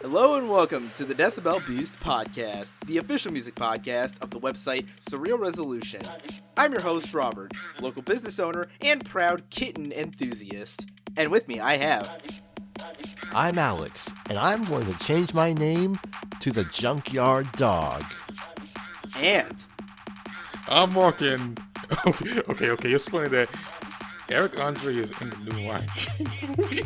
Hello and welcome to the Decibel Boost podcast, the official music podcast of the website Surreal Resolution. I'm your host, Robert, local business owner and proud kitten enthusiast. And with me, I have... I'm Alex, and I'm going to change my name to the Junkyard Dog. And... I'm walking... Okay, it's funny that Eric Andre is in the new Lion King movie.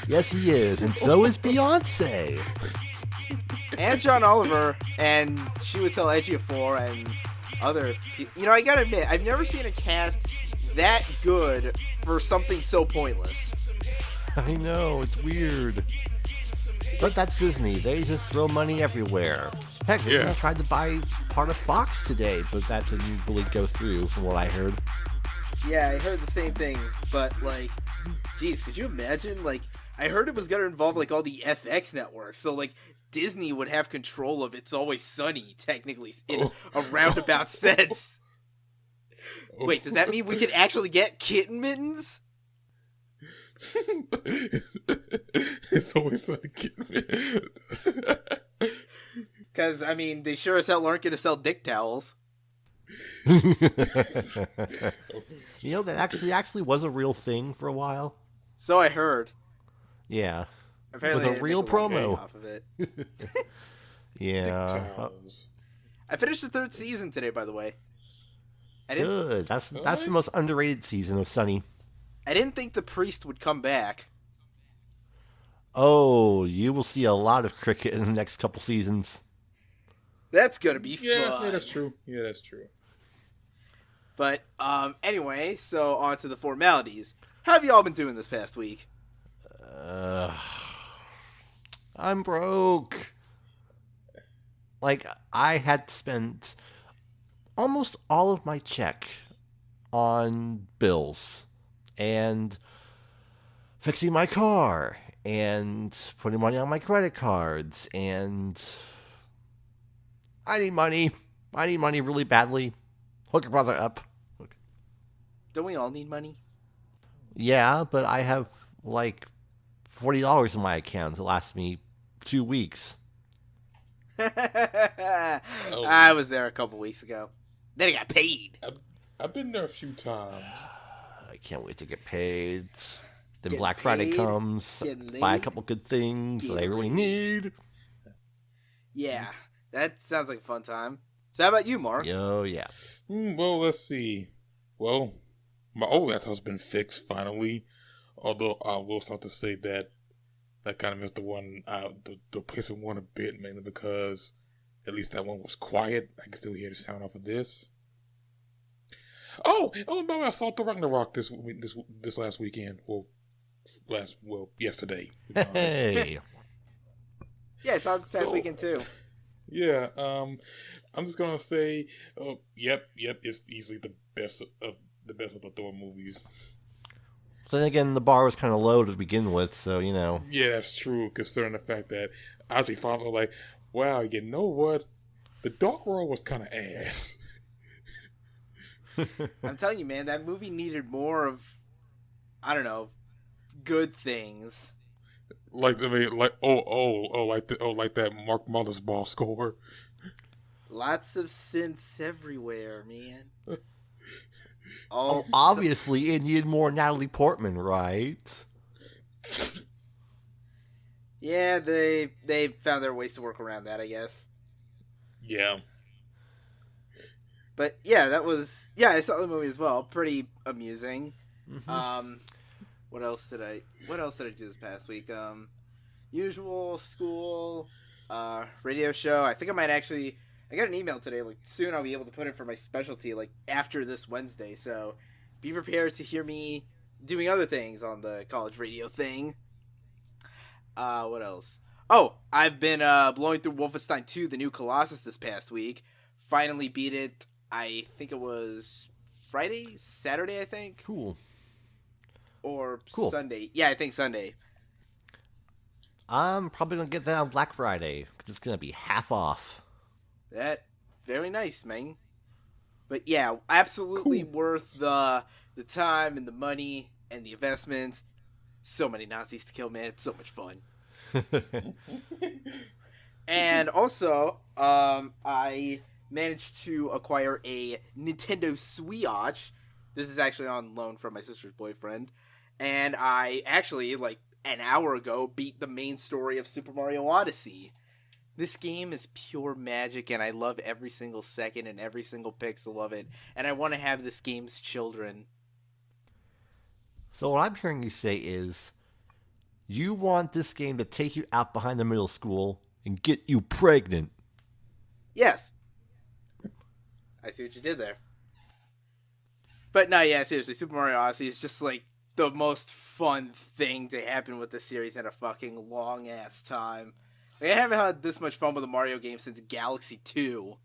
Yes, he is, and so is Beyonce. And John Oliver, and She Would Tell Edgy 4, and other people. You know, I gotta admit, I've never seen a cast that good for something so pointless. I know, it's weird. But that's Disney. They just throw money everywhere. Heck, they even tried to buy part of Fox today, but that didn't really go through from what I heard. Yeah, I heard the same thing, but, like, geez, could you imagine, like, I heard it was going to involve, like, all the FX networks, so, like, Disney would have control of It's Always Sunny, technically, in a roundabout sense. Wait, does that mean we can actually get kitten mittens? It's always Sunny kitten mittens. Because, I mean, they sure as hell aren't going to sell dick towels. You know, that actually was a real thing for a while. So I heard. Yeah. Apparently it was a real promo. Off of it. Yeah. I finished the 3rd season today, by the way. Good. That's the most underrated season of Sunny. I didn't think the priest would come back. Oh, you will see a lot of cricket in the next couple seasons. That's gonna be fun. Yeah, that's true. But, anyway, so on to the formalities. How have you all been doing this past week? I'm broke. Like, I had spent almost all of my check on bills and fixing my car and putting money on my credit cards, and I need money. I need money really badly. Hook your brother up. Don't we all need money? Yeah, but I have like $40 in my account to last me 2 weeks. I was there a couple weeks ago. Then I got paid. I've been there a few times. I can't wait to get paid. Then Get Black Friday paid, comes. Buy a couple good things that I really need. Yeah, that sounds like a fun time. So how about you, Mark? Yo, yeah. Well, let's see. Well, my old laptop's been fixed finally. Although I will start to say that I kind of missed the one, the PlayStation 1 a bit, mainly because at least that one was quiet. I can still hear the sound off of this. Oh, and by the way, I saw Thor Ragnarok this last weekend. Yesterday. Hey. Yeah, I saw it this past weekend too. Yeah, I'm just gonna say, yep, it's easily the best of the Thor movies. So then again, the bar was kind of low to begin with, so, you know. Yeah, that's true, considering the fact that I actually found out, like, wow, you know what? The Dark World was kind of ass. I'm telling you, man, that movie needed more of, I don't know, good things. Like that Mark Mothersbaugh score. Lots of synths everywhere, man. Obviously, it needed more Natalie Portman, right? Yeah, they found their ways to work around that, I guess. Yeah. But yeah, I saw the movie as well. Pretty amusing. Mm-hmm. What else did I do this past week? Usual school, radio show. I think I got an email today, like, soon I'll be able to put in for my specialty, like, after this Wednesday, so be prepared to hear me doing other things on the college radio thing. What else? Oh, I've been blowing through Wolfenstein 2, the new Colossus, this past week. Finally beat it, I think it was Saturday, I think? Cool. Or Sunday. Yeah, I think Sunday. I'm probably going to get that on Black Friday, because it's going to be half off. That very nice, man. But yeah, absolutely Cool. worth the time and the money and the investment. So many Nazis to kill, man. It's so much fun. And also, I managed to acquire a Nintendo Switch. This is actually on loan from my sister's boyfriend. And I actually, like, an hour ago, beat the main story of Super Mario Odyssey. This game is pure magic, and I love every single second and every single pixel of it. And I want to have this game's children. So what I'm hearing you say is, you want this game to take you out behind the middle school and get you pregnant. Yes. I see what you did there. But no, yeah, seriously, Super Mario Odyssey is just like the most fun thing to happen with the series in a fucking long ass time. Like, I haven't had this much fun with a Mario game since Galaxy 2.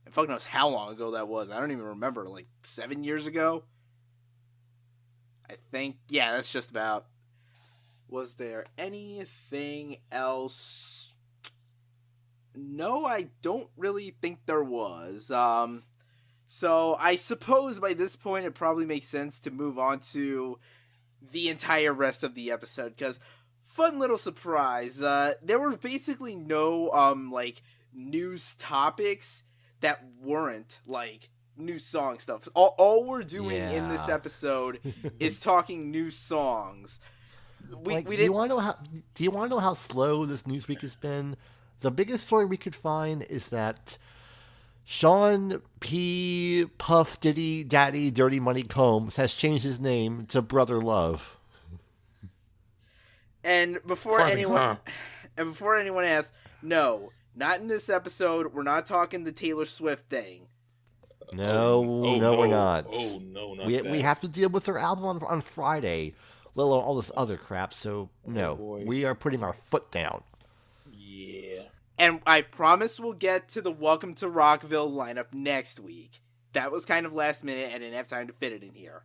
And fuck knows how long ago that was. I don't even remember, like 7 years ago? I think, yeah, that's just about. Was there anything else? No, I don't really think there was. So I suppose by this point it probably makes sense to move on to the entire rest of the episode, because fun little surprise, there were basically no like news topics that weren't like new song stuff. All we're doing in this episode is talking new songs. We Do didn't. you want to know how slow this news week has been? The biggest story we could find is that Sean P. Puff Diddy Daddy Dirty Money Combs has changed his name to Brother Love. And before anyone asks, no, not in this episode. We're not talking the Taylor Swift thing. No, we're not. Oh, no, not we that. we have to deal with her album on Friday, let alone all this other crap. So no, we are putting our foot down. Yeah. And I promise we'll get to the Welcome to Rockville lineup next week. That was kind of last minute. I didn't have time to fit it in here.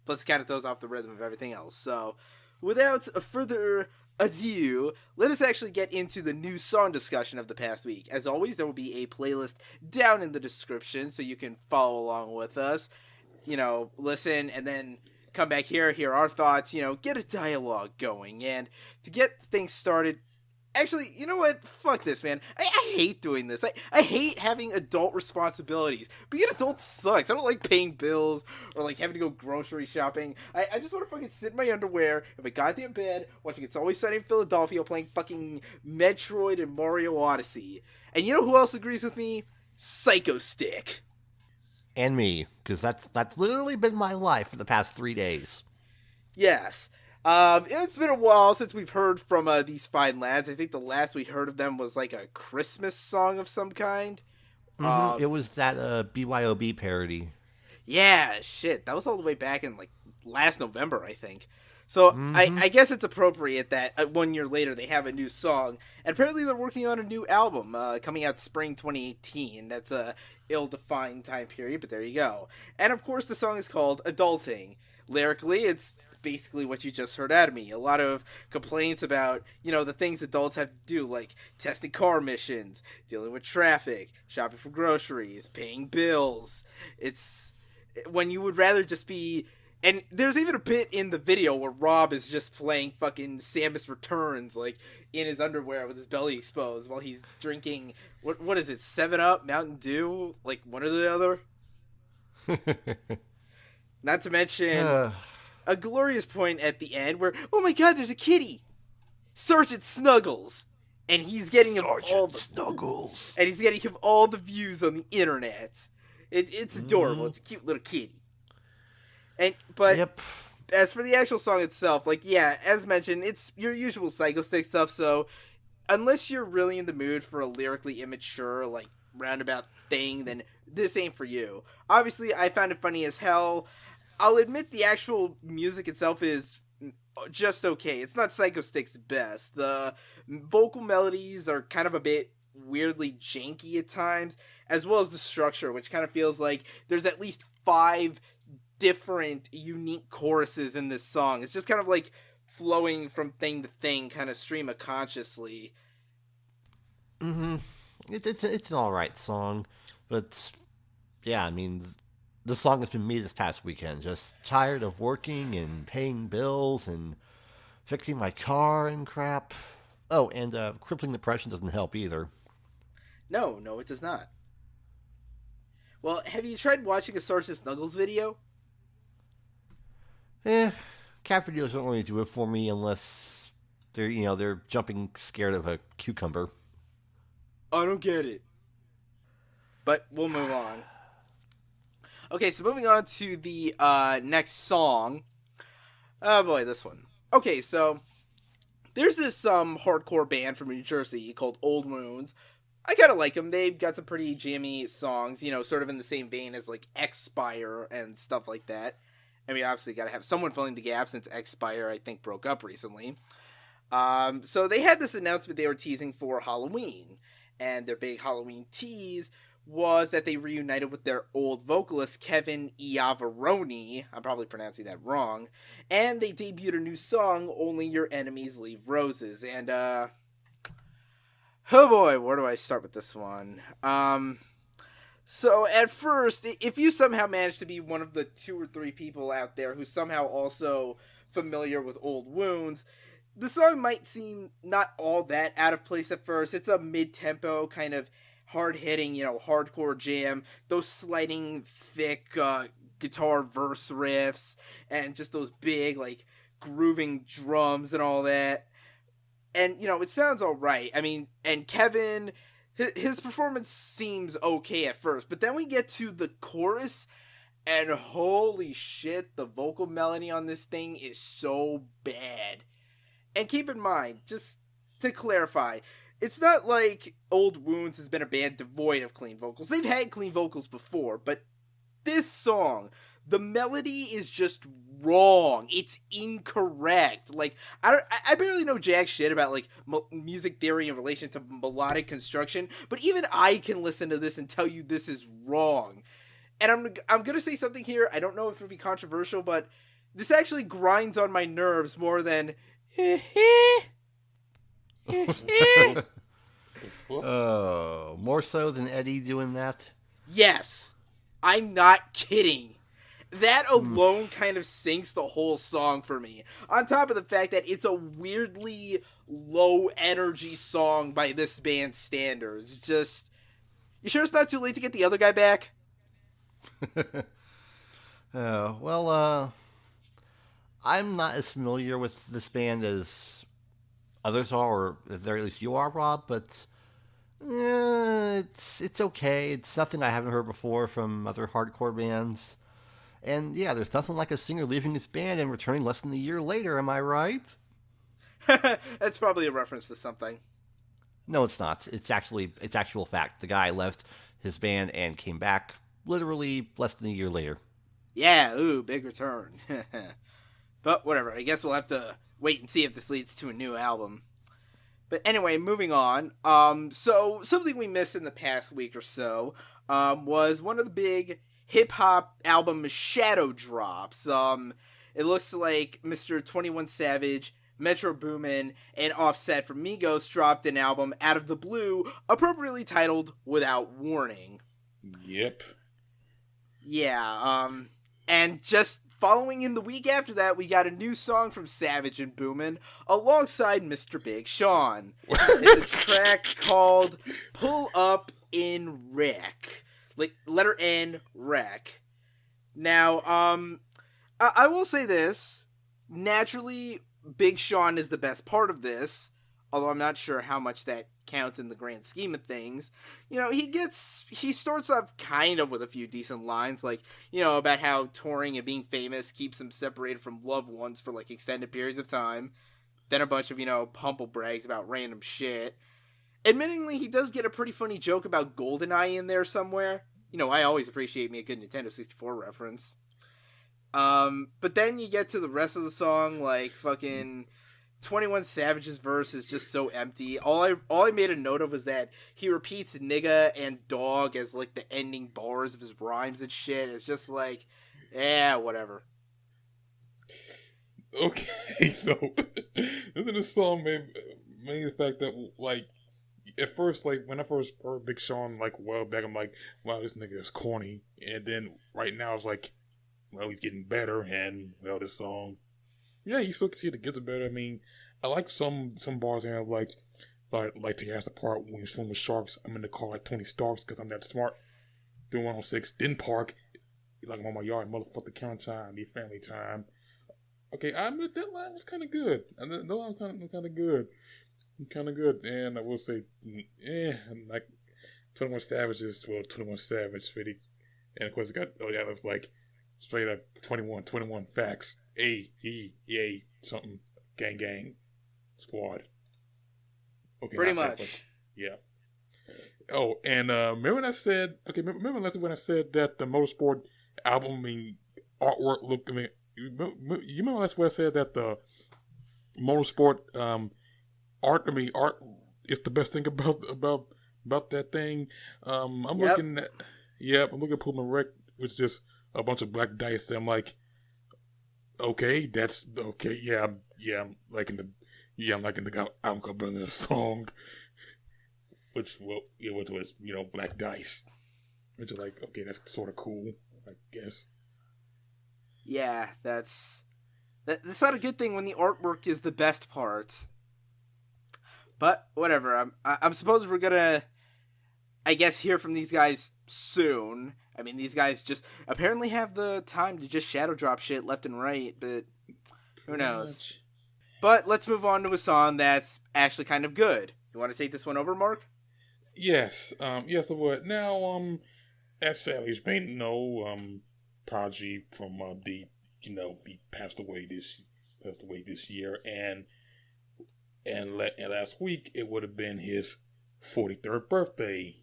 Plus, it kind of throws off the rhythm of everything else. So, without further ado, let us actually get into the new song discussion of the past week. As always, there will be a playlist down in the description so you can follow along with us. You know, listen and then come back here, hear our thoughts, you know, get a dialogue going. And to get things started, actually, you know what? Fuck this, man. I hate doing this. I hate having adult responsibilities. Being an adult sucks. I don't like paying bills or like having to go grocery shopping. I just want to fucking sit in my underwear in my goddamn bed watching It's Always Sunny in Philadelphia playing fucking Metroid and Mario Odyssey. And you know who else agrees with me? Psychostick. And me, because that's literally been my life for the past 3 days. Yes. It's been a while since we've heard from these fine lads. I think the last we heard of them was like a Christmas song of some kind. It was that BYOB parody. Yeah, shit. That was all the way back in like last November, I think. So I guess it's appropriate that 1 year later they have a new song. And apparently they're working on a new album coming out spring 2018. That's a ill-defined time period, but there you go. And of course the song is called Adulting. Lyrically, it's basically what you just heard out of me. A lot of complaints about, you know, the things adults have to do, like testing car missions, dealing with traffic, shopping for groceries, paying bills. It's when you would rather just be. And there's even a bit in the video where Rob is just playing fucking Samus Returns, like in his underwear with his belly exposed while he's drinking what is it, 7-Up, Mountain Dew, like one or the other. Not to mention a glorious point at the end where, oh my god, there's a kitty, Sergeant Snuggles, and he's getting him all the Snuggles, and he's getting him all the views on the internet. It's adorable. It's a cute little kitty. But as for the actual song itself, like, yeah, as mentioned, it's your usual Psychostick stuff. So unless you're really in the mood for a lyrically immature, like, roundabout thing, then this ain't for you. Obviously, I found it funny as hell. I'll admit the actual music itself is just okay. It's not Psychostick's best. The vocal melodies are kind of a bit weirdly janky at times, as well as the structure, which kind of feels like there's at least 5 different unique choruses in this song. It's just kind of like flowing from thing to thing, kind of stream of consciously. It's an alright song, but yeah, I mean, the song has been me this past weekend. Just tired of working and paying bills and fixing my car and crap. Oh, and crippling depression doesn't help either. No, no, it does not. Well, have you tried watching a Sergeant Snuggles video? Eh, cat videos don't really do it for me unless they're jumping scared of a cucumber. I don't get it. But we'll move on. Okay, so moving on to the next song. Oh boy, this one. Okay, so there's this hardcore band from New Jersey called Old Wounds. I kind of like them. They've got some pretty jammy songs, sort of in the same vein as like Expire and stuff like that. I mean, obviously got to have someone filling the gap since Expire, I think, broke up recently. So they had this announcement they were teasing for Halloween. And their big Halloween tease was that they reunited with their old vocalist, Kevin Iavaroni. I'm probably pronouncing that wrong. And they debuted a new song, Only Your Enemies Leave Roses. And, oh boy, where do I start with this one? So at first, if you somehow manage to be one of the 2 or 3 people out there who's somehow also familiar with Old Wounds, the song might seem not all that out of place at first. It's a mid-tempo, kind of hard-hitting, hardcore jam. Those sliding, thick guitar verse riffs, and just those big, like, grooving drums and all that. And, it sounds alright. I mean, and Kevin, his performance seems okay at first, but then we get to the chorus, and holy shit, the vocal melody on this thing is so bad. And keep in mind, just to clarify, it's not like Old Wounds has been a band devoid of clean vocals. They've had clean vocals before, but this song, the melody is just wrong. It's incorrect. Like, I barely know jack shit about, like, music theory in relation to melodic construction, but even I can listen to this and tell you this is wrong. And I'm gonna say something here, I don't know if it'll be controversial, but this actually grinds on my nerves more than... Oh, more so than Eddie doing that? Yes, I'm not kidding. That alone kind of sinks the whole song for me. On top of the fact that it's a weirdly low energy song by this band's standards. Just, you sure it's not too late to get the other guy back? I'm not as familiar with this band as others are, or at very least you are, Rob, but it's okay. It's nothing I haven't heard before from other hardcore bands. And yeah, there's nothing like a singer leaving his band and returning less than a year later, am I right? That's probably a reference to something. No, it's not. It's actual fact. The guy left his band and came back literally less than a year later. Yeah, ooh, big return. But whatever, I guess we'll have to wait and see if this leads to a new album. But anyway, moving on. So something we missed in the past week or so was one of the big hip-hop album shadow drops. It looks like Mr. 21 Savage, Metro Boomin, and Offset from Migos dropped an album out of the blue, appropriately titled Without Warning. Yep. Yeah, and just following in the week after that, we got a new song from Savage and Boomin alongside Mr. Big Sean. It's a track called Pull Up in Wreck. Like, letter N, Wreck. Now, I will say this. Naturally, Big Sean is the best part of this, although I'm not sure how much that counts in the grand scheme of things. He starts off kind of with a few decent lines, like, about how touring and being famous keeps him separated from loved ones for, like, extended periods of time. Then a bunch of, pumple brags about random shit. Admittingly, he does get a pretty funny joke about GoldenEye in there somewhere. I always appreciate me a good Nintendo 64 reference. But then you get to the rest of the song, like, fucking 21 Savage's verse is just so empty. All I made a note of was that he repeats nigga and dog as, like, the ending bars of his rhymes and shit. It's just like, whatever. Okay, so isn't this song made the fact that, like, at first, like when I first heard Big Sean, like well back, I'm like, wow, this nigga is corny. And then right now, it's like, well, he's getting better, and well, this song, yeah, you still can see it gets better. I mean, I like some bars in there, like to ask the part when you swim with sharks. I'm in the car like Tony Stark's because I'm that smart. Doing 106, didn't park. Like I'm on my yard, motherfucker, count time, need family time. Okay, I admit that line was kind of good. I know I'm kind of good. Kind of good, and I will say, like 21 Savage is 21 Savage, 50, and of course it got it was like straight up 21 facts, something, gang, squad. Okay, pretty much. That, yeah. Oh, and remember when I said when I said that the Motorsport album, I mean, artwork looked. I mean, you remember that's where I said that the Motorsport art is the best thing about that thing. Looking at Puma Rec, which is just a bunch of black dice. And I'm like, okay, that's okay. I'm liking the album cover and the song, which was black dice, which is like, okay, that's sort of cool, I guess. Yeah, that's not a good thing when the artwork is the best part. But whatever. I'm suppose we're gonna, I guess, hear from these guys soon. I mean, these guys just apparently have the time to just shadow drop shit left and right, but who knows? But let's move on to a song that's actually kind of good. You want to take this one over, Mark? Yes. Yes, I would. Now, as Sally's may know, Prodigy from he passed away this year, and last week it would have been his 43rd birthday.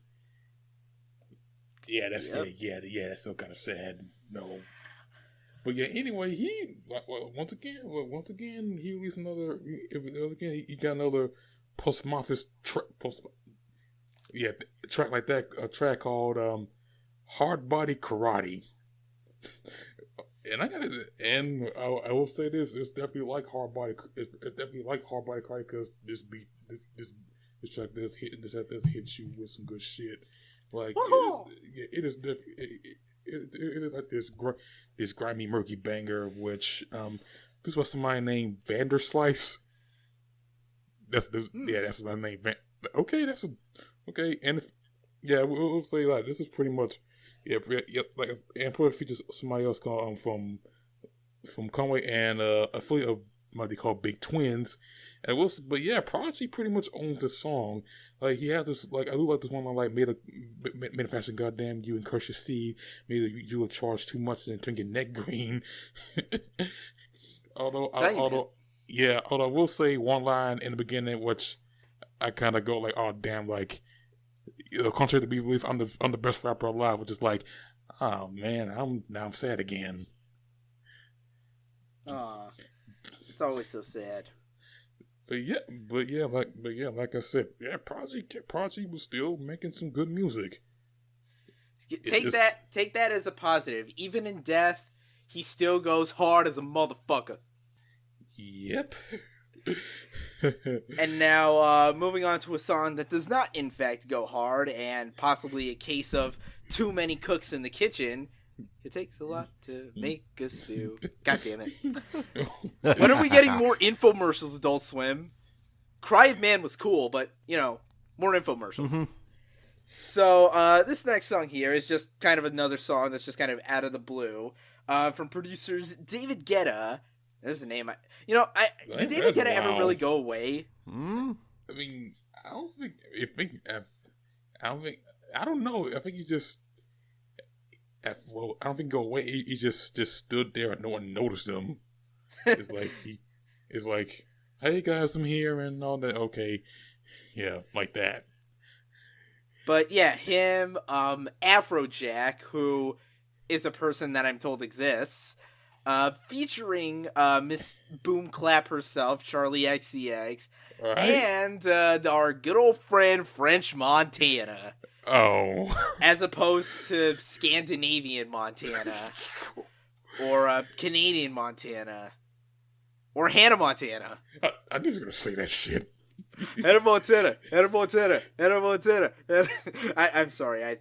Yeah, that's that's still kind of sad. No, but yeah. Anyway, he once again he released another. He got another post-Memphis track like that. A track called "Hardbody Karate." And I will say this: it's definitely like Hardbody. It's definitely like Hardbody Karate because this track does hit you with some good shit. Like it is definitely it is like this grimy murky banger. Which this was somebody named Vanderslice. That's my name. Okay, okay, and we'll say like this is pretty much. Like and probably features somebody else called from Conway and affiliate of what they call Big Twins, but yeah, Prodigy pretty much owns the song. Like he has this, like I do like this one line, like made a fashion, goddamn you and curse your seed, made you will charge too much and turn your neck green. although I will say one line in the beginning which I kind of go like, oh damn, like. Contrary to be believed, I'm the best rapper alive, which is like, oh man, I'm sad again. It's always so sad. Like I said, Prodigy was still making some good music. Take that as a positive. Even in death, he still goes hard as a motherfucker. Yep. And now, moving on to a song that does not, in fact, go hard, and possibly a case of too many cooks in the kitchen. It takes a lot to make a stew. God damn it. When are we getting more infomercials, Adult Swim? Cry of Man was cool, but, more infomercials. Mm-hmm. So, this next song here is just kind of another song that's just kind of out of the blue. From producers David Guetta. There's the name. Did David Guetta ever really go away? I mean, I don't know. I think he just. I don't think go away. He just stood there and no one noticed him. It's like, hey guys, I'm here and all that. Okay, yeah, like that. But yeah, him, Afrojack, who is a person that I'm told exists. Featuring Miss Boom Clap herself, Charli XCX, right. And our good old friend French Montana. Oh. As opposed to Scandinavian Montana. Or Canadian Montana. Or Hannah Montana. I knew he was going to say that shit. Hannah Montana. I'm sorry, I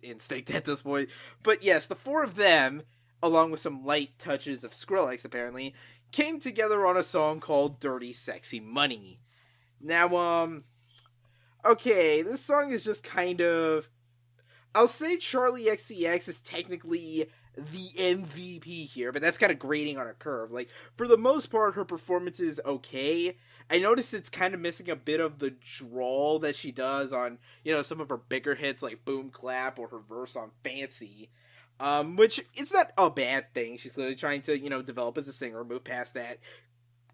instinct at this point. But yes, the four of them, along with some light touches of Skrillex apparently, came together on a song called Dirty Sexy Money. Now, okay, this song is just kind of... I'll say Charli XCX is technically the MVP here, but that's kind of grading on a curve. Like, for the most part, her performance is okay. I noticed it's kind of missing a bit of the drawl that she does on, you know, some of her bigger hits like Boom Clap or her verse on Fancy. Which, it's not a bad thing. She's clearly trying to, you know, develop as a singer, move past that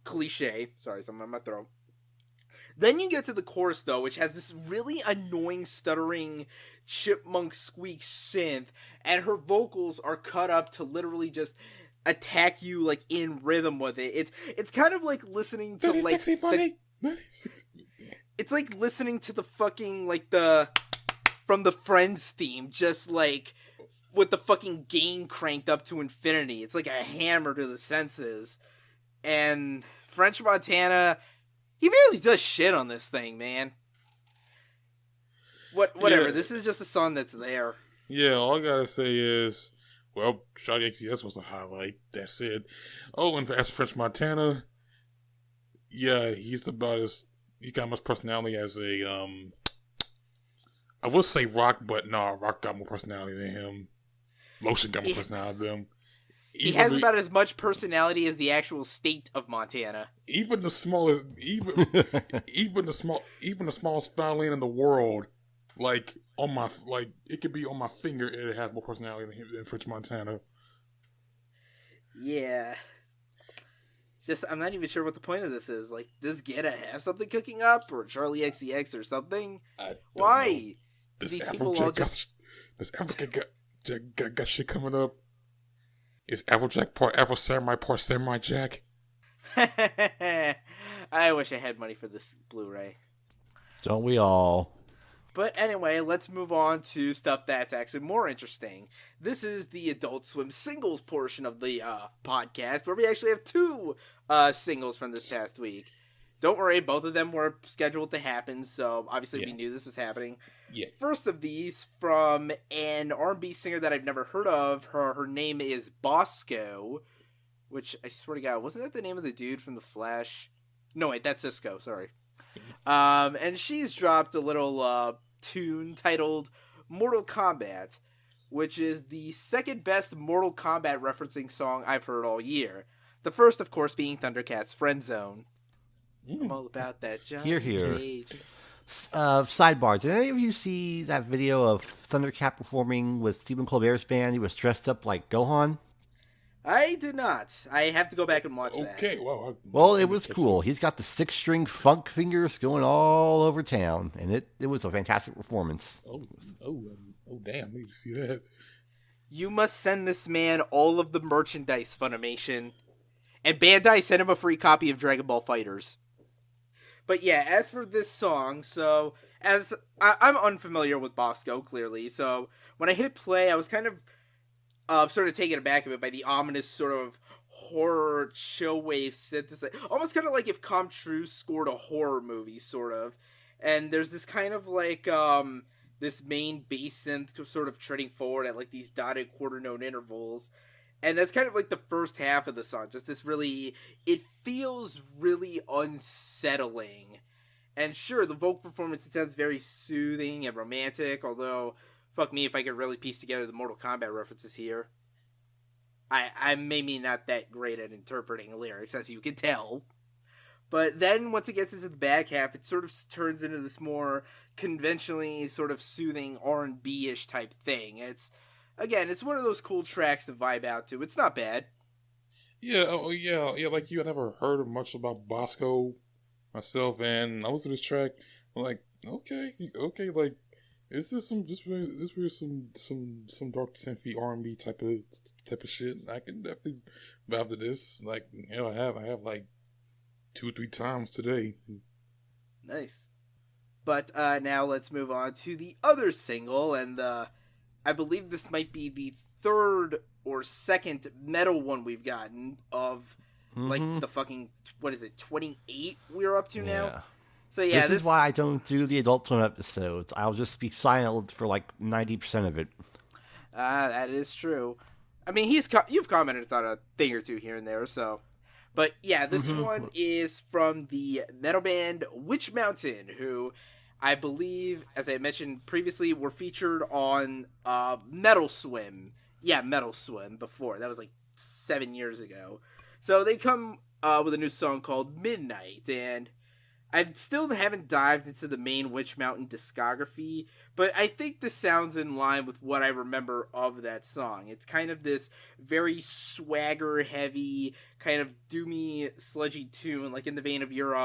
cliche. Sorry, something on my throat. Then you get to the chorus, though, which has this really annoying, stuttering, chipmunk squeak synth, and her vocals are cut up to literally just attack you, like, in rhythm with it. It's kind of like listening to, like... It's like listening to the fucking, like, from the Friends theme, just, like, with the fucking gain cranked up to infinity. It's like a hammer to the senses. And French Montana... He barely does shit on this thing, man. Whatever, yeah. This is just a song that's there. Yeah, all I gotta say is, well, Charli XCX was a highlight. That's it. Oh, and as French Montana, yeah, he's got much personality as a, I would say Rock, but no, Rock got more personality than him. Lotion got more personality than him. He has about as much personality as the actual state of Montana. Even the smallest violin in the world, like it could be on my finger, and it has more personality than French Montana. Yeah. Just, I'm not even sure what the point of this is. Like, does Guetta have something cooking up, or Charli XCX or something? Why? This Afrojack got shit coming up. Is Afrojack part Afro Samurai, part Samurai Jack? I wish I had money for this Blu-ray. Don't we all? But anyway, let's move on to stuff that's actually more interesting. This is the Adult Swim singles portion of the podcast, where we actually have two singles from this past week. Don't worry, both of them were scheduled to happen, so obviously we knew this was happening. Yeah. First of these, from an R&B singer that I've never heard of. Her name is Bosco, which, I swear to God, wasn't that the name of the dude from The Flash? No, wait, that's Cisco, sorry. And she's dropped a little tune titled Mortal Kombat, which is the second best Mortal Kombat referencing song I've heard all year. The first, of course, being Thundercat's Friend Zone. I'm all about that, John. Here. Sidebar, did any of you see that video of Thundercat performing with Stephen Colbert's band? He was dressed up like Gohan. I did not. I have to go back and watch that. Okay, well, it was cool. He's got the 6-string funk fingers going all over town, and it was a fantastic performance. Oh, damn, I need to see that. You must send this man all of the merchandise, Funimation. And Bandai sent him a free copy of Dragon Ball FighterZ. But yeah, as for this song, so as I'm unfamiliar with Bosco, clearly, so when I hit play, I was kind of sort of taken aback a bit by the ominous sort of horror chill wave synthesis, almost kind of like if Comtrue scored a horror movie, sort of. And there's this kind of like this main bass synth sort of treading forward at like these dotted quarter note intervals. And that's kind of like the first half of the song. Just this really... It feels really unsettling. And sure, the vocal performance, it sounds very soothing and romantic. Although, fuck me if I could really piece together the Mortal Kombat references here. I'm maybe not that great at interpreting lyrics, as you can tell. But then, once it gets into the back half, it sort of turns into this more conventionally sort of soothing R&B-ish type thing. Again, it's one of those cool tracks to vibe out to. It's not bad. Yeah, like you, I never heard much about Bosco myself, and I listened to this track, I'm like, okay, like, is this some dark synthy R&B type of shit? I can definitely vibe to this. Like, you know, I have like 2 or 3 times today. Nice. But now let's move on to the other single, and I believe this might be the third or second metal one we've gotten of, like, the fucking, 28 we're up to now? So yeah, this is why I don't do the Adult Swim episodes. I'll just be silent for like 90% of it. That is true. I mean, you've commented on a thing or two here and there, so. But yeah, this one is from the metal band Witch Mountain, who I believe, as I mentioned previously, were featured on Metal Swim. Yeah, Metal Swim before. That was like 7 years ago. So they come with a new song called Midnight, and I still haven't dived into the main Witch Mountain discography, but I think this sounds in line with what I remember of that song. It's kind of this very swagger-heavy, kind of doomy, sludgy tune, like in the vein of your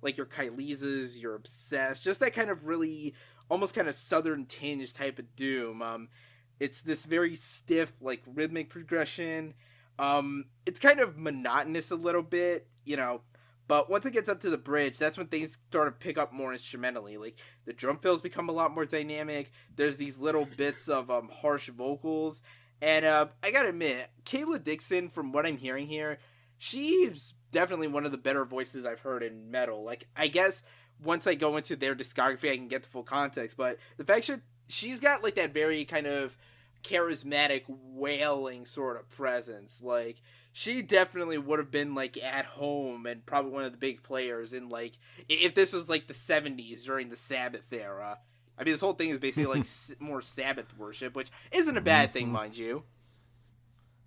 like your Kylie's, your Obsessed, just that kind of really, almost kind of southern tinge type of doom. It's this very stiff, like, rhythmic progression. It's kind of monotonous a little bit, you know, but once it gets up to the bridge, that's when things start to pick up more instrumentally. Like, the drum fills become a lot more dynamic. There's these little bits of harsh vocals. And I gotta admit, Kayla Dixon, from what I'm hearing here, she's definitely one of the better voices I've heard in metal. Like, I guess once I go into their discography, I can get the full context. But the fact she's got, like, that very kind of charismatic, wailing sort of presence. Like, she definitely would have been, like, at home and probably one of the big players in, like, if this was, like, the 70s during the Sabbath era. I mean, this whole thing is basically, like, more Sabbath worship, which isn't a bad thing, mind you.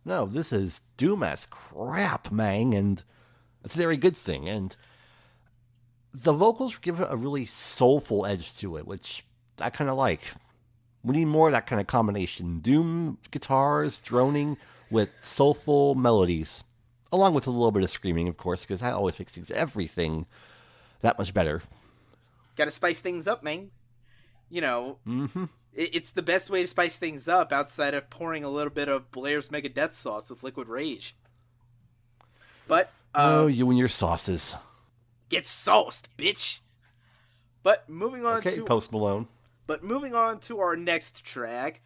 No, this is doom as crap, man, and it's a very good thing. And the vocals give it a really soulful edge to it, which I kind of like. We need more of that kind of combination. Doom guitars, droning, with soulful melodies. Along with a little bit of screaming, of course, because that always makes everything that much better. Gotta spice things up, man. You know, it's the best way to spice things up outside of pouring a little bit of Blair's Megadeth sauce with Liquid Rage. But, you and your sauces. Get sauced, bitch! But moving on to... Okay, Post Malone. But moving on to our next track.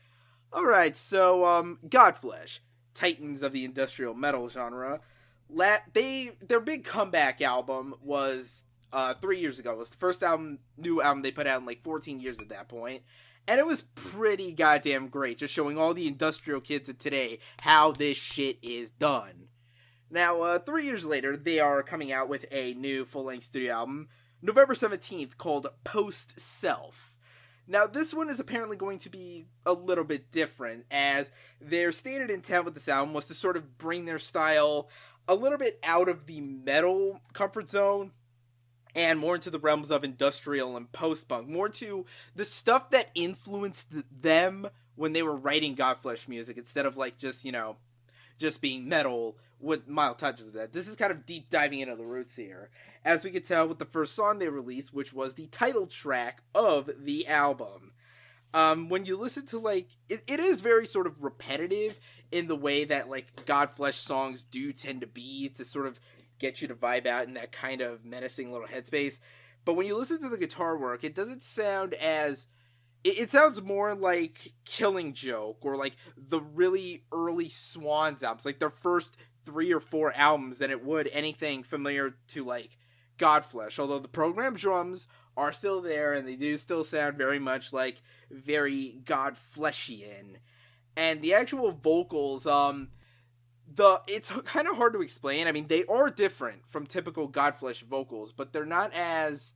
Alright, so, Godflesh, titans of the industrial metal genre. Their big comeback album was 3 years ago. It was the first new album they put out in like 14 years at that point. And it was pretty goddamn great, just showing all the industrial kids of today how this shit is done. Now, 3 years later, they are coming out with a new full-length studio album, November 17th, called Post-Self. Now, this one is apparently going to be a little bit different, as their stated intent with this album was to sort of bring their style a little bit out of the metal comfort zone and more into the realms of industrial and post-punk, more to the stuff that influenced them when they were writing Godflesh music, instead of, like, just, you know, just being metal with mild touches of that. This is kind of deep diving into the roots here, as we could tell with the first song they released, which was the title track of the album. When you listen to, like, it is very sort of repetitive in the way that, like, Godflesh songs do tend to be, to sort of get you to vibe out in that kind of menacing little headspace. But when you listen to the guitar work, it doesn't sound as... It sounds more like Killing Joke, or like the really early Swans albums, like their first 3 or 4 albums, than it would anything familiar to, like, Godflesh. Although the programmed drums are still there, and they do still sound very much like very Godfleshian. And the actual vocals, it's kind of hard to explain. I mean, they are different from typical Godflesh vocals, but they're not as,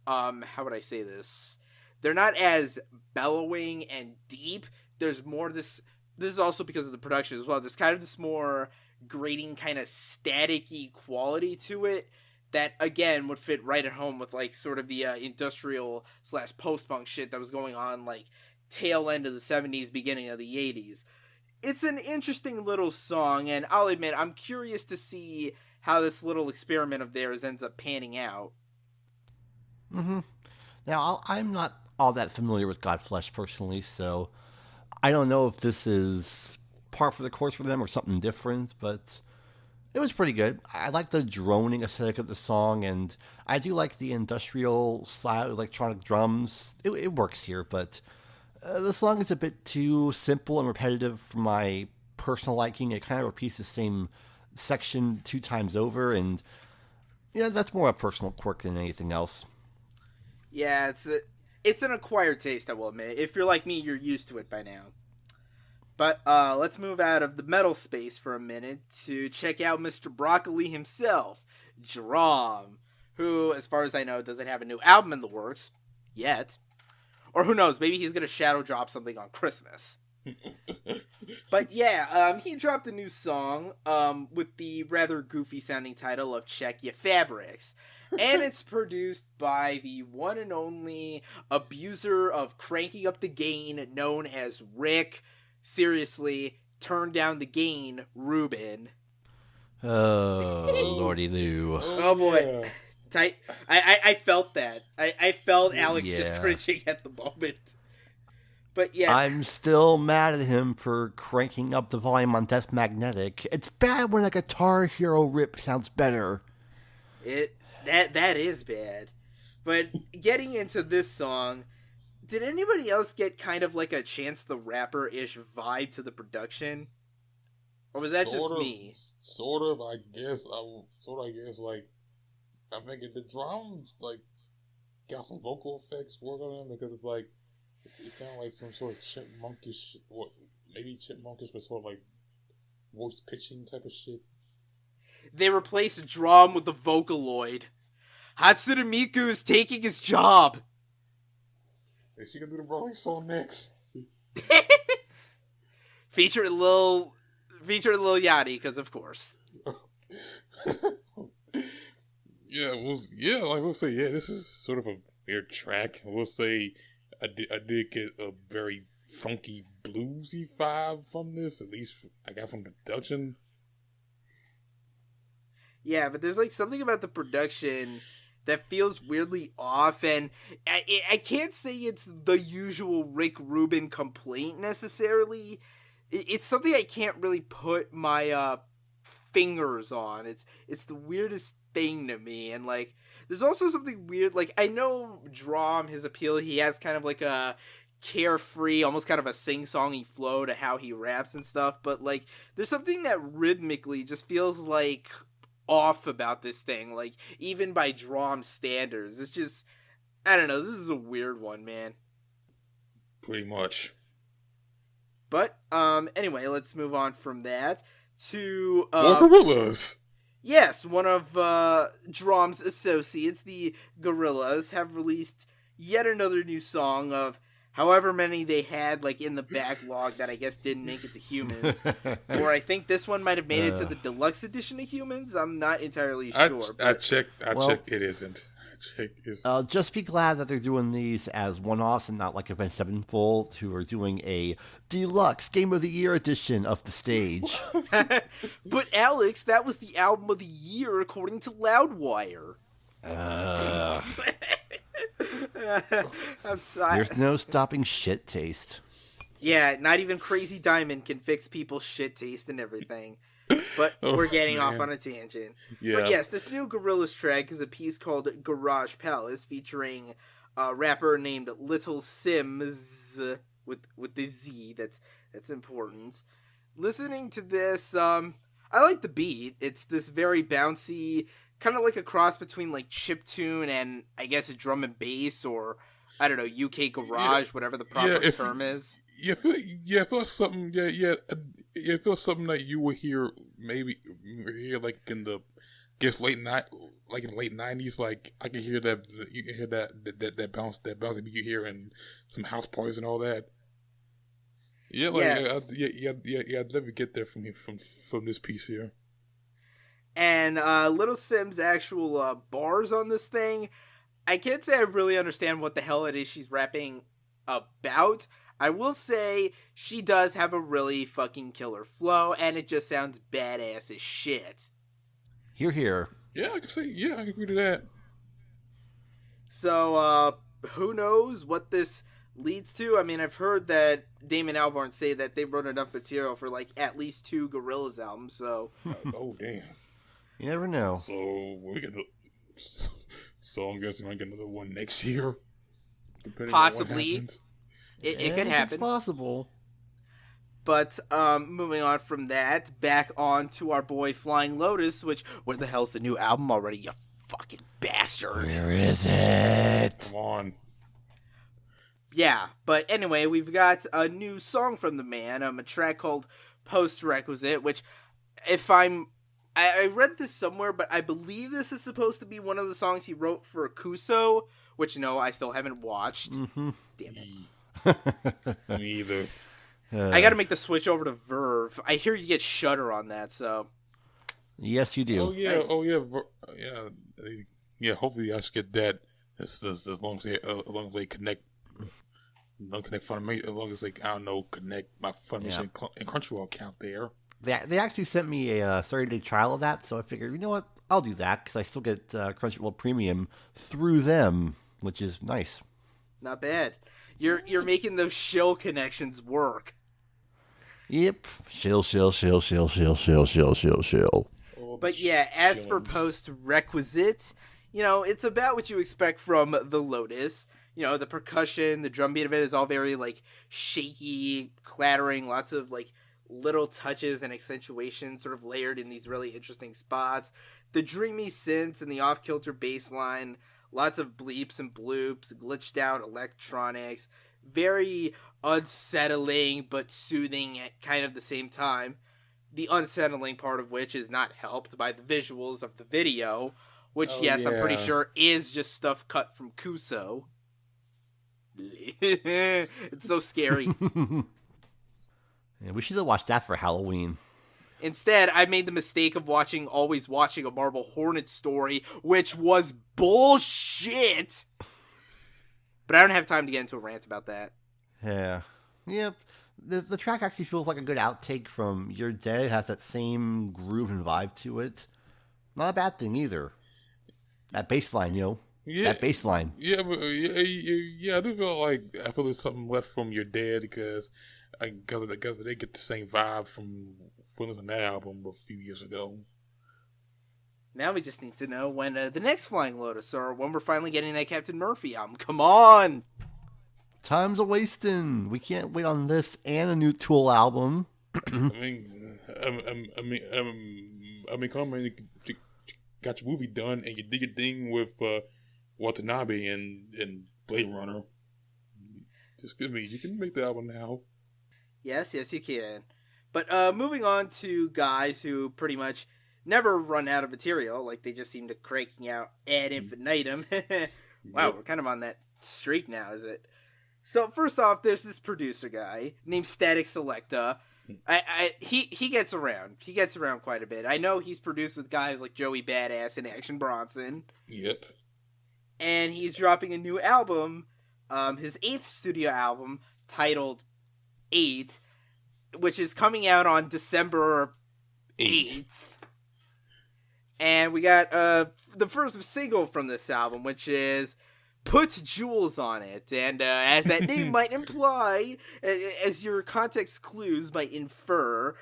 how would I say this? They're not as bellowing and deep. There's more this is also because of the production as well. There's kind of this more grating, kind of static-y quality to it that, again, would fit right at home with, like, sort of the industrial / post-punk shit that was going on, like, tail end of the 70s, beginning of the 80s. It's an interesting little song, and I'll admit, I'm curious to see how this little experiment of theirs ends up panning out. Now, I'm not all that familiar with Godflesh personally, so I don't know if this is par for the course for them or something different, but it was pretty good. I like the droning aesthetic of the song, and I do like the industrial style electronic drums. It works here, but the song is a bit too simple and repetitive for my personal liking. It kind of repeats the same section 2 times over, and yeah, that's more a personal quirk than anything else. Yeah, it's an acquired taste, I will admit. If you're like me, you're used to it by now. But let's move out of the metal space for a minute to check out Mr. Broccoli himself, DRAM, who, as far as I know, doesn't have a new album in the works yet. Or who knows, maybe he's going to shadow drop something on Christmas. But yeah, he dropped a new song with the rather goofy sounding title of Check Ya Fabrics. And it's produced by the one and only abuser of cranking up the gain known as Rick. Seriously, turn down the gain, Ruben. Oh, Lordy Lou. Oh boy. Yeah. Tight. I felt that. I felt Alex just cringing at the moment. But yeah. I'm still mad at him for cranking up the volume on Death Magnetic. It's bad when a Guitar Hero rip sounds better. That is bad. But getting into this song, did anybody else get kind of like a Chance the Rapper-ish vibe to the production? Or was that just me? Sort of, I guess. Like, I think the drums, like, got some vocal effects work on them because it's like, it sounded like some sort of chipmunkish, or maybe chipmunkish, but sort of like voice pitching type of shit. They replaced drum with the Vocaloid. Hatsune Miku is taking his job. Is she gonna do the Rolling song next? Feature Lil Yachty, because of course. We'll say, this is sort of a weird track. We'll say I did get a very funky bluesy vibe from this, at least I got from the production. Yeah, but there's like something about the production that feels weirdly off, and I can't say it's the usual Rick Rubin complaint necessarily. It's something I can't really put my fingers on. It's the weirdest thing to me, and like there's also something weird. Like I know DRAM, his appeal, he has kind of like a carefree, almost kind of a sing-songy flow to how he raps and stuff, but like there's something that rhythmically just feels like off about this thing, like even by DRAM standards. It's just, I don't know, this is a weird one, man. Pretty much. But anyway, let's move on from that to more Gorillaz. Yes, one of DRAM's associates, the Gorillaz, have released yet another new song of however many they had like in the backlog that I guess didn't make it to Humans. Or I think this one might have made it to the deluxe edition of Humans. I'm not entirely sure. I checked, it isn't. Just be glad that they're doing these as one-offs and not like Avenged Sevenfold, who are doing a deluxe Game of the Year edition of the stage. But Alex, that was the album of the year according to Loudwire. I'm sorry. There's no stopping shit taste. Yeah, not even Crazy Diamond can fix people's shit taste and everything. But we're getting off on a tangent. Yeah. But yes, this new Gorillaz track is a piece called Garage Palace featuring a rapper named Little Simz with the Z. That's important. Listening to this, I like the beat. It's this very bouncy, kind of like a cross between like chiptune and I guess a drum and bass, or I don't know, UK garage, whatever the proper term is. I feel something. It feels something that you would hear like in the late in the late 90s. Like I can hear that. You can hear that bounce that you hear in some house parties and all that. Yeah, I'd never get there from this piece here. And Little Sim's actual bars on this thing, I can't say I really understand what the hell it is she's rapping about. I will say she does have a really fucking killer flow, and it just sounds badass as shit. Hear, hear. Yeah, I can agree to that. So, who knows what this leads to? I mean, I've heard that Damon Albarn say that they wrote enough material for, like, at least 2 Gorillaz albums, so... Oh, damn. You never know. So I'm guessing I get another one next year? Possibly. It could happen. It's possible. But moving on from that, back on to our boy Flying Lotus, which, where the hell's the new album already, you fucking bastard. Where is it? Come on. Yeah, but anyway, we've got a new song from the man, a track called Post-Requisite, which, I read this somewhere, but I believe this is supposed to be one of the songs he wrote for Kuso, which, no, I still haven't watched. Mm-hmm. Damn it. Me either. I gotta make the switch over to Verve. I hear you get Shudder on that, so... Yes, you do. Oh yeah, Nice. yeah. Hopefully, I should get that as long as they connect. Don't connect Funimation. As long as they connect my Funimation and Crunchyroll account there. They actually sent me a 30-day trial of that, so I figured, you know what, I'll do that because I still get Crunchyroll Premium through them, which is nice. Not bad. You're making those shill connections work. Yep. Shill. But yeah, as for Post-Requisite, it's about what you expect from the Lotus. The percussion, the drum beat of it is all very, shaky, clattering, lots of, little touches and accentuations sort of layered in these really interesting spots. The dreamy synths and the off-kilter bass line, lots of bleeps and bloops, glitched out electronics, very unsettling but soothing at kind of the same time. The unsettling part of which is not helped by the visuals of the video, which, I'm pretty sure is just stuff cut from Kuso. It's so scary. Yeah, we should have watched that for Halloween. Instead, I made the mistake of always watching a Marble Hornet story, which was bullshit. But I don't have time to get into a rant about that. Yeah. Yep. The track actually feels like a good outtake from You're Dead. It has that same groove and vibe to it. Not a bad thing either. That bass line, Yeah. That bass line. Yeah, but I do feel like there's something left from Your Dead because they get the same vibe from that album a few years ago. Now we just need to know when the next Flying Lotus, or when we're finally getting that Captain Murphy album. Come on! Time's a wasting. We can't wait on this and a new Tool album. Conway, you got your movie done and you did your thing with Watanabe and Blade Runner. You can make the album now. Yes, you can. But moving on to guys who pretty much never run out of material, they just seem to cranking out ad infinitum. Wow, we're kind of on that streak now, is it? So first off, there's this producer guy named Statik Selektah. He gets around. He gets around quite a bit. I know he's produced with guys like Joey Badass and Action Bronson. Yep. And he's dropping a new album, his 8th studio album, titled 8, which is coming out on December 8th. And we got the first single from this album, which is Puts Jewels on It. And as that name might imply, as your context clues might infer,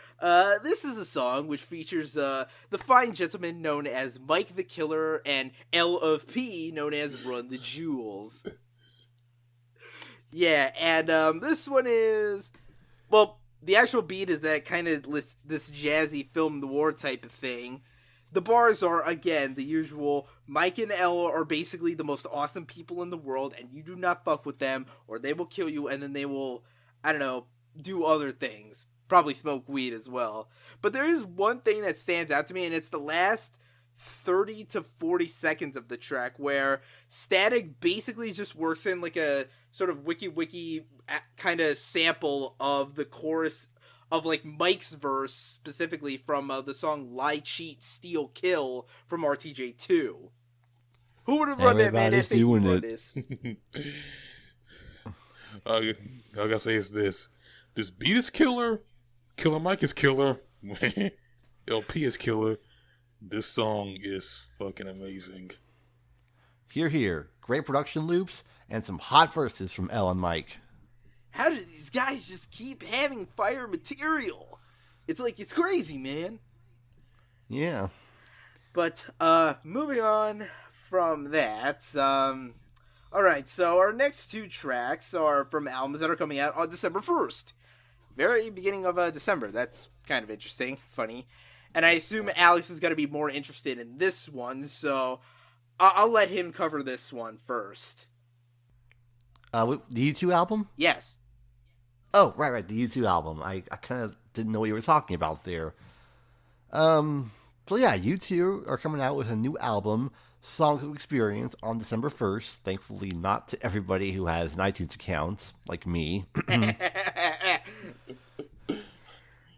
this is a song which features the fine gentleman known as Mike the Killer and L of P known as Run the Jewels. Yeah, and this one is... Well, the actual beat is that kind of this jazzy film noir type of thing. The bars are, again, the usual. Mike and Elle are basically the most awesome people in the world, and you do not fuck with them, or they will kill you, and then they will, I don't know, do other things. Probably smoke weed as well. But there is one thing that stands out to me, and it's the last 30 to 40 seconds of the track, where Statik basically just works in a sort of wiki kind of sample of the chorus of Mike's verse, specifically from the song Lie, Cheat, Steal, Kill from RTJ2. Who would have run that, man? Everybody's doing it. All I gotta say is this beat is killer, Killer Mike is killer, LP is killer. This song is fucking amazing. Hear, hear. Great production loops and some hot verses from Elle and Mike. How do these guys just keep having fire material? It's crazy, man. Yeah. But, moving on from that, alright, so our next 2 tracks are from albums that are coming out on December 1st. Very beginning of December. That's kind of interesting, funny. And I assume Alex is going to be more interested in this one, so I'll let him cover this one first. The U2 album? Yes. Oh, right, the U2 album. I kind of didn't know what you were talking about there. So yeah, U2 are coming out with a new album, Songs of Experience, on December 1st. Thankfully, not to everybody who has an iTunes account, like me.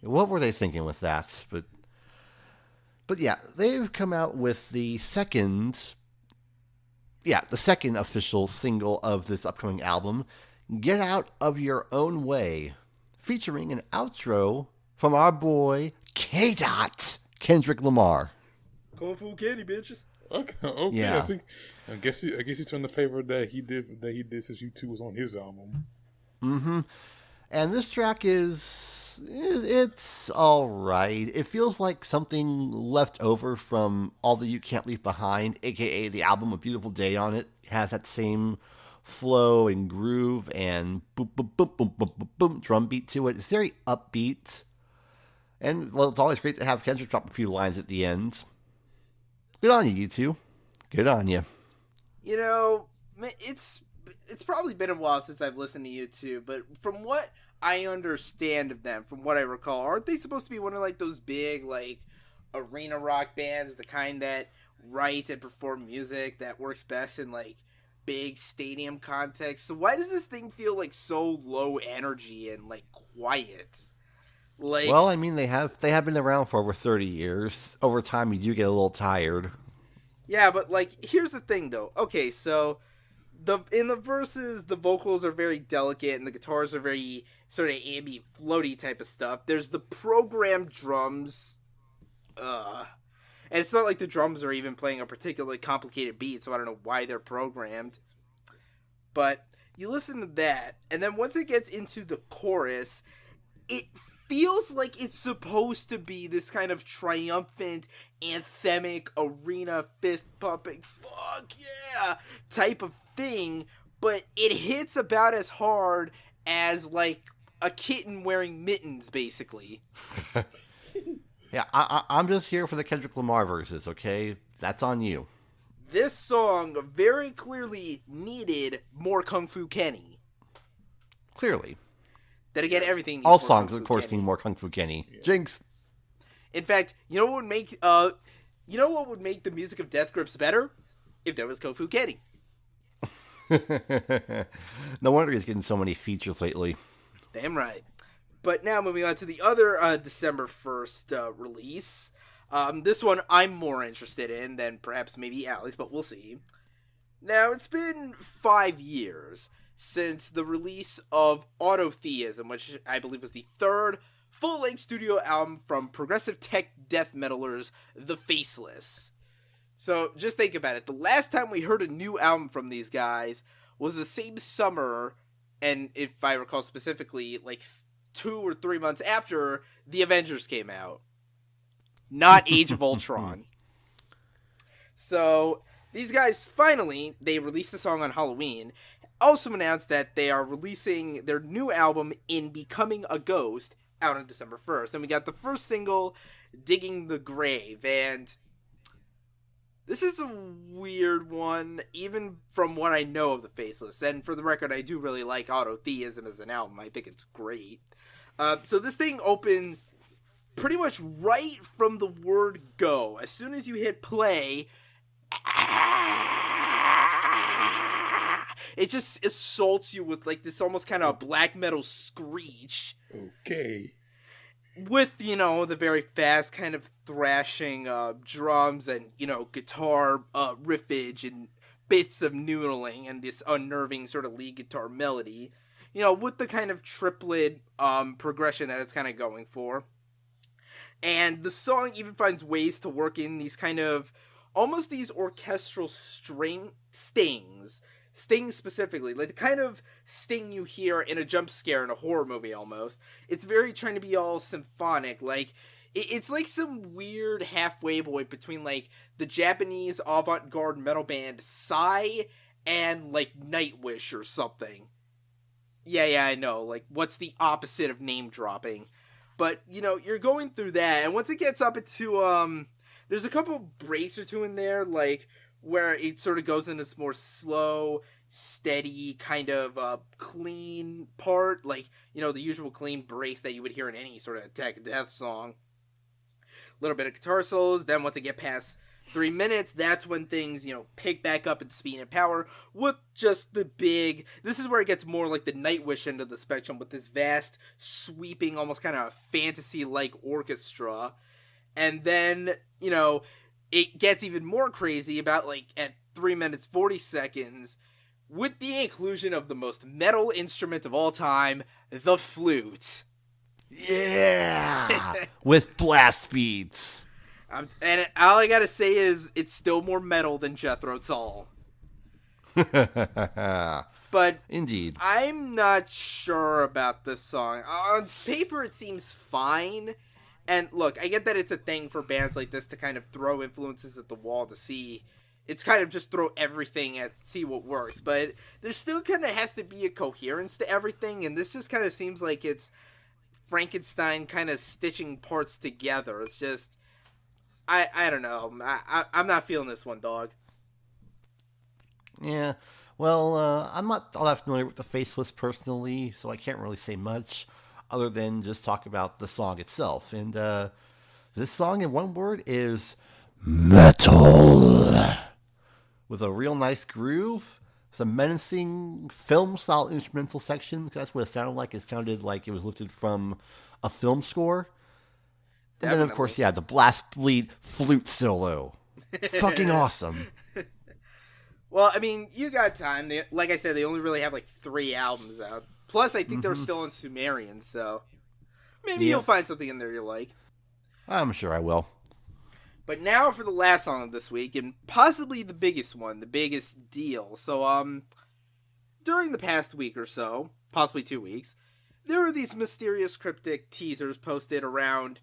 What were they thinking with that? But yeah, they've come out with the second official single of this upcoming album, Get Out of Your Own Way, featuring an outro from our boy K-Dot, Kendrick Lamar. Kung Fu Kenny, bitches. Okay. Yeah. I guess he turned the favor that he did since U2 was on his album. Mm-hmm. And this track it's alright. It feels like something left over from All That You Can't Leave Behind, aka the album A Beautiful Day on it. It has that same flow and groove and boom, boom, boom, boom, boom, boom, boom, drum beat to it. It's very upbeat. And, well, it's always great to have Kendrick drop a few lines at the end. Good on you, U2. Good on you. You know, it's probably been a while since I've listened to U2, but from what I understand of them, from what I recall, aren't they supposed to be one of, like, those big, like, arena rock bands, the kind that write and perform music that works best in, like, big stadium context? So why does this thing feel, like, so low energy and, like, quiet? Like, well, I mean, they have been around for over 30 years. Over time, you do get a little tired. Yeah, but, like, here's the thing, though. Okay, so in the verses, the vocals are very delicate, and the guitars are very sort of ambient, floaty type of stuff. There's the programmed drums, and it's not like the drums are even playing a particularly complicated beat, so I don't know why they're programmed. But you listen to that, and then once it gets into the chorus, it feels like it's supposed to be this kind of triumphant, anthemic, arena, fist-pumping, fuck yeah, type of thing, but it hits about as hard as, like, a kitten wearing mittens, basically. Yeah, I'm just here for the Kendrick Lamar verses, okay? That's on you. This song very clearly needed more Kung Fu Kenny. Clearly. Then again, everything needs all more songs, Kung of Fu course, Kenny. need more Kung Fu Kenny. Yeah. Jinx. In fact, you know what would make the music of Death Grips better? If there was Kung Fu Kenny. No wonder he's getting so many features lately. Damn right. But now moving on to the other December 1st release. This one I'm more interested in than perhaps maybe Alex, but we'll see. Now, it's been 5 years since the release of Autotheism, which I believe was the third full-length studio album from progressive tech death metalers, The Faceless. So, just think about it. The last time we heard a new album from these guys was the same summer, and if I recall specifically, like 2 or 3 months after The Avengers came out. Not Age of Ultron. So, these guys finally, they released a song on Halloween, also announced that they are releasing their new album, In Becoming a Ghost, out on December 1st. And we got the first single, Digging the Grave, and this is a weird one, even from what I know of The Faceless. And for the record, I do really like Autotheism as an album. I think it's great. So this thing opens pretty much right from the word go. As soon as you hit play, it just assaults you with, like, this almost kind of black metal screech. Okay. With, you know, the very fast kind of thrashing drums and, you know, guitar riffage and bits of noodling and this unnerving sort of lead guitar melody. You know, with the kind of triplet progression that it's kind of going for. And the song even finds ways to work in these kind of, almost these orchestral stings specifically, like the kind of sting you hear in a jump scare in a horror movie almost. It's very trying to be all symphonic, like, it's like some weird halfway point between, like, the Japanese avant-garde metal band Psy and, like, Nightwish or something. Yeah, I know, like, what's the opposite of name dropping? But, you know, you're going through that, and once it gets up into, there's a couple breaks or two in there, like, where it sort of goes into this more slow, steady, kind of clean part, like, the usual clean breaks that you would hear in any sort of Attack of Death song. A little bit of guitar solos, then once it get past 3 minutes, that's when things, pick back up in speed and power with just the big... This is where it gets more like the Nightwish end of the spectrum with this vast, sweeping, almost kind of fantasy-like orchestra. And then, it gets even more crazy about, like, at 3 minutes 40 seconds, with the inclusion of the most metal instrument of all time, the flute. Yeah! With blast beats. And all I gotta say is, it's still more metal than Jethro Tull. But indeed, I'm not sure about this song. On paper, it seems fine. And look, I get that it's a thing for bands like this to kind of throw influences at the wall to see. It's kind of just throw everything at see what works. But there still kind of has to be a coherence to everything. And this just kind of seems like it's Frankenstein kind of stitching parts together. It's just... I don't know. I'm not feeling this one, dog. Yeah. Well, I'm not all that familiar with the Faceless personally, so I can't really say much other than just talk about the song itself. And this song, in one word, is metal. With a real nice groove, some menacing film-style instrumental section. That's what it sounded like. It sounded like it was lifted from a film score. And then, of course, the blast beat flute solo. Fucking awesome. Well, I mean, you got time. Like I said, they only really have like 3 albums out. Plus, I think they're still on Sumerian, so maybe you'll find something in there you like. I'm sure I will. But now for the last song of this week, and possibly the biggest one, the biggest deal. So, during the past week or so, possibly 2 weeks, there were these mysterious cryptic teasers posted around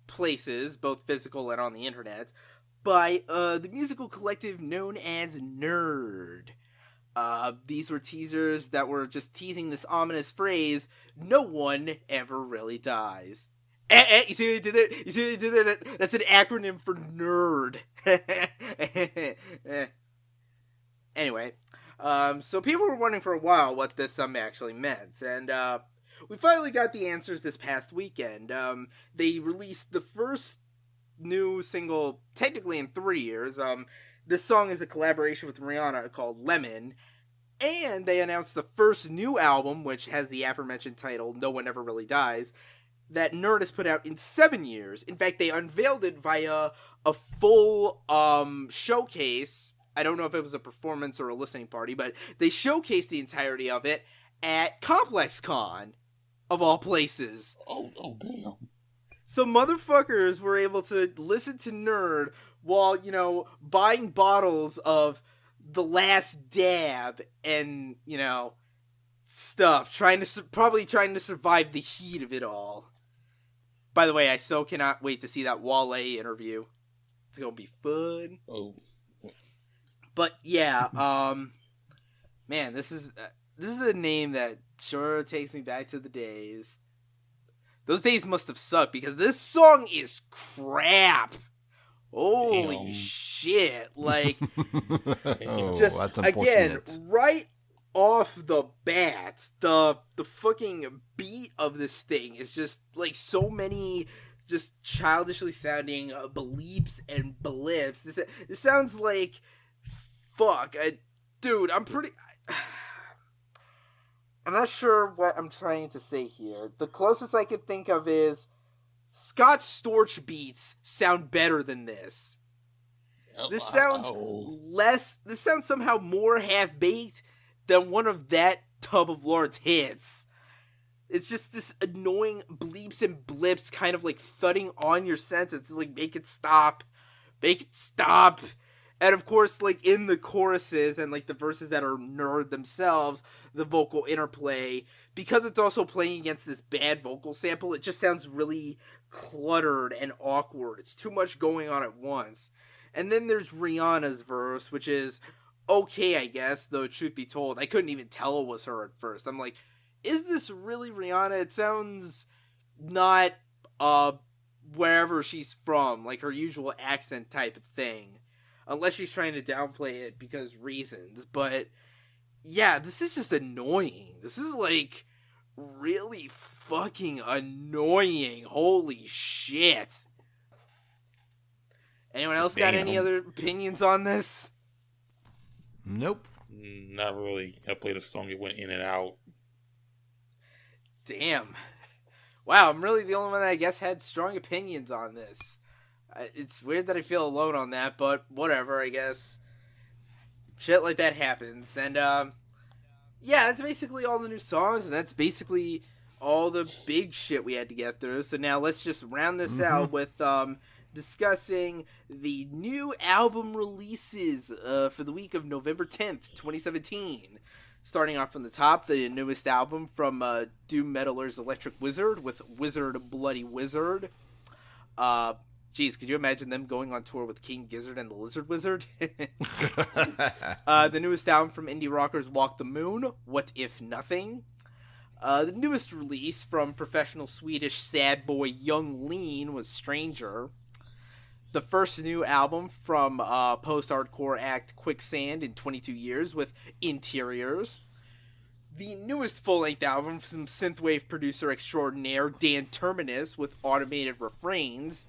places, both physical and on the internet, by the musical collective known as N.E.R.D. These were teasers that were just teasing this ominous phrase, "No one ever really dies." You see what he did there? You see what he did there? That's an acronym for nerd. Anyway, so people were wondering for a while what this actually meant, and we finally got the answers this past weekend. They released the first new single, technically in 3 years. This song is a collaboration with Rihanna called Lemon. And they announced the first new album, which has the aforementioned title, No One Ever Really Dies, that N.E.R.D has put out in 7 years. In fact, they unveiled it via a full showcase. I don't know if it was a performance or a listening party, but they showcased the entirety of it at Complex Con. Of all places. Oh, damn. So motherfuckers were able to listen to N.E.R.D while, buying bottles of The Last Dab and, stuff. Probably trying to survive the heat of it all. By the way, I so cannot wait to see that Wale interview. It's gonna be fun. Oh. But yeah, man, this is a name that sure takes me back to the days. Those days must have sucked because this song is crap. Holy shit. Like, just, that's again, right off the bat, the fucking beat of this thing is just, like, so many just childishly sounding bleeps and blips. This sounds like, fuck, dude, I'm not sure what I'm trying to say here. The closest I could think of is Scott Storch beats sound better than this. This sounds this sounds somehow more half-baked than one of that tub of Lord's hits. It's just this annoying bleeps and blips kind of like thudding on your senses. It's like, make it stop. Make it stop. And of course, like, in the choruses and, like, the verses that are N.E.R.D themselves, the vocal interplay, because it's also playing against this bad vocal sample, it just sounds really cluttered and awkward. It's too much going on at once. And then there's Rihanna's verse, which is okay, I guess, though truth be told, I couldn't even tell it was her at first. I'm like, is this really Rihanna? It sounds not, wherever she's from, like her usual accent type of thing. unless she's trying to downplay it because reasons. But yeah, this is just annoying. This is like really fucking annoying. Holy shit. Anyone else got any other opinions on this? Nope. Not really. I played a song that went in and out. Damn. Wow, I'm really the only one that I guess had strong opinions on this. It's weird that I feel alone on that, but whatever, I guess. Shit like that happens. And, yeah, that's basically all the new songs, and that's basically all the big shit we had to get through. So now let's just round this out with, discussing the new album releases for the week of November 10th, 2017. Starting off from the top, the newest album from doom metalers Electric Wizard with Wizard Bloody Wizard. Geez, could you imagine them going on tour with King Gizzard and the Lizard Wizard? The newest album from indie rockers Walk the Moon, What If Nothing. The newest release from professional Swedish sad boy Young Lean was Stranger. The first new album from post-hardcore act Quicksand in 22 years with Interiors. The newest full-length album from synthwave producer extraordinaire Dan Terminus with Automated Refrains.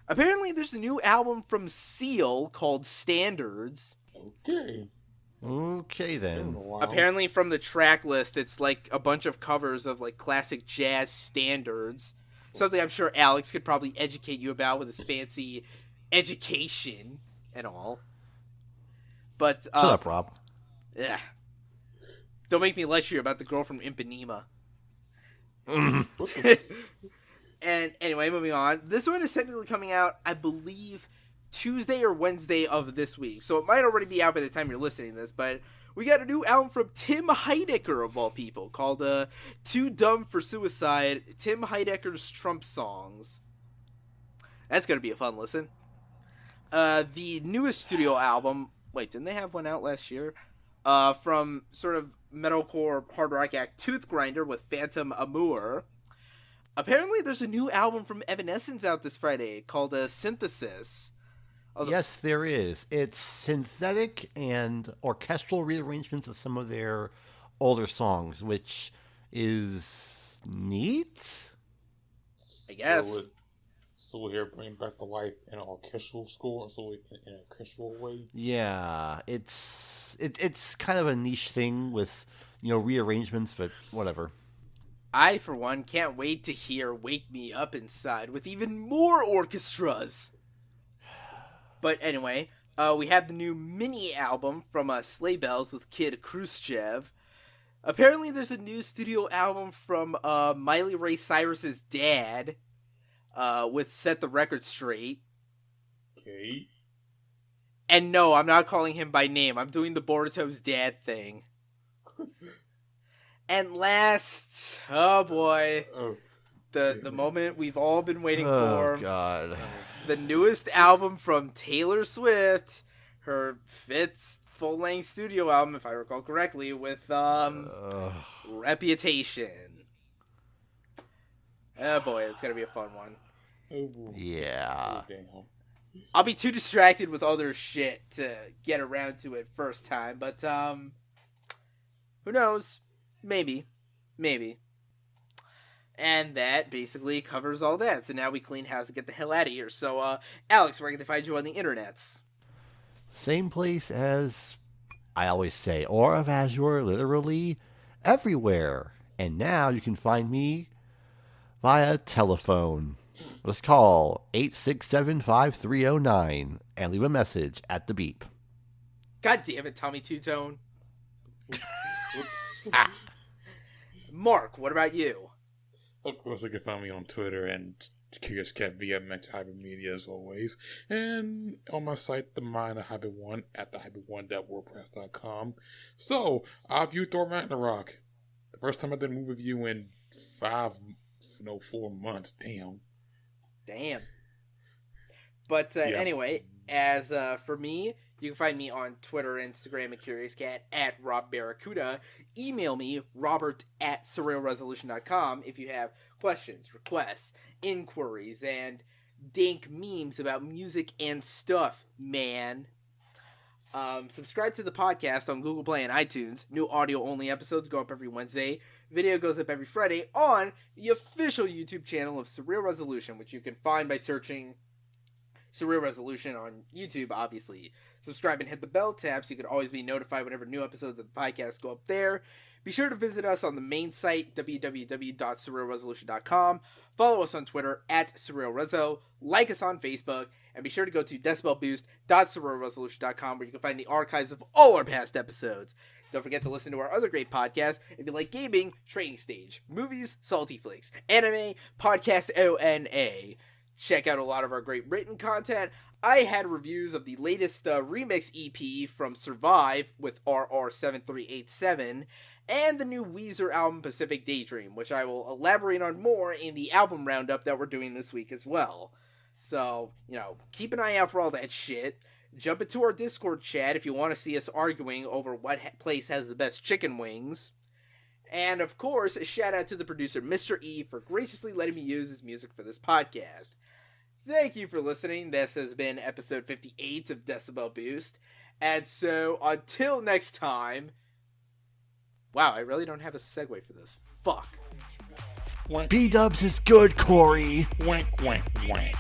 Apparently there's a new album from Seal called Standards. Okay then. Apparently from the track list, it's like a bunch of covers of like classic jazz standards. Something I'm sure Alex could probably educate you about with his fancy education and all. But shut up, Rob. Yeah. Don't make me lecture you about the girl from Ipanema. And anyway, moving on. This one is technically coming out, I believe, Tuesday or Wednesday of this week. So it might already be out by the time you're listening to this, but we got a new album from Tim Heidecker, of all people, called Too Dumb for Suicide, Tim Heidecker's Trump Songs. That's going to be a fun listen. The newest studio album... Wait, didn't they have one out last year? From sort of metalcore hard rock act Tooth Grinder with Phantom Amour. Apparently there's a new album from Evanescence out this Friday called Synthesis. Yes, there is. It's synthetic and orchestral rearrangements of some of their older songs, which is neat, I guess. So we're here bringing back to life in an orchestral score, so in an orchestral way. Yeah, it's kind of a niche thing with rearrangements, but whatever. I, for one, can't wait to hear Wake Me Up Inside with even more orchestras. But anyway, we have the new mini album from Sleigh Bells with Kid Khrushchev. Apparently there's a new studio album from Miley Ray Cyrus's dad with Set the Record Straight. Okay. And no, I'm not calling him by name. I'm doing the Boruto's dad thing. And last, oh boy, the moment we've all been waiting for. Oh, God. The newest album from Taylor Swift, her fifth full-length studio album, if I recall correctly, with Reputation. Oh boy, it's gonna be a fun one. Yeah. I'll be too distracted with other shit to get around to it first time, but who knows? Maybe. And that basically covers all that. So now we clean house and get the hell out of here. So, Alex, where can they find you on the internets? Same place as I always say, Aura of Azure, literally everywhere. And now you can find me via telephone. Let's call 867-5309 and leave a message at the beep. God damn it, Tommy Two-Tone. Mark, what about you? Of course, you can find me on Twitter and Curious Cat via Hybrid Media as always. And on my site, The Mind of Hybrid One at thehybrid1.wordpress.com. So, I viewed Thor Ragnarok. The first time I did a movie review in 4 months. Damn. But anyway, as for me, you can find me on Twitter, Instagram, and CuriousCat at Rob Barracuda. Email me, robert@surrealresolution.com if you have questions, requests, inquiries, and dank memes about music and stuff, man. Subscribe to the podcast on Google Play and iTunes. New audio-only episodes go up every Wednesday. Video goes up every Friday on the official YouTube channel of Surreal Resolution, which you can find by searching Surreal Resolution on YouTube, obviously. Subscribe and hit the bell tab so you can always be notified whenever new episodes of the podcast go up there. Be sure to visit us on the main site, www.surrealresolution.com. Follow us on Twitter at SurrealRezo. Like us on Facebook. And be sure to go to decibelboost.surrealresolution.com where you can find the archives of all our past episodes. Don't forget to listen to our other great podcasts if you like gaming, Training Stage, movies, Salty Flakes, anime, Podcast ONA. Check out a lot of our great written content. I had reviews of the latest remix EP from Survive with RR7387 and the new Weezer album Pacific Daydream, which I will elaborate on more in the album roundup that we're doing this week as well. So, keep an eye out for all that shit. Jump into our Discord chat if you want to see us arguing over what place has the best chicken wings. And, of course, a shout out to the producer, Mr. E, for graciously letting me use his music for this podcast. Thank you for listening. This has been episode 58 of Decibel Boost. And so, until next time... Wow, I really don't have a segue for this. Fuck. B-dubs is good, Corey. Wank, wank, wank.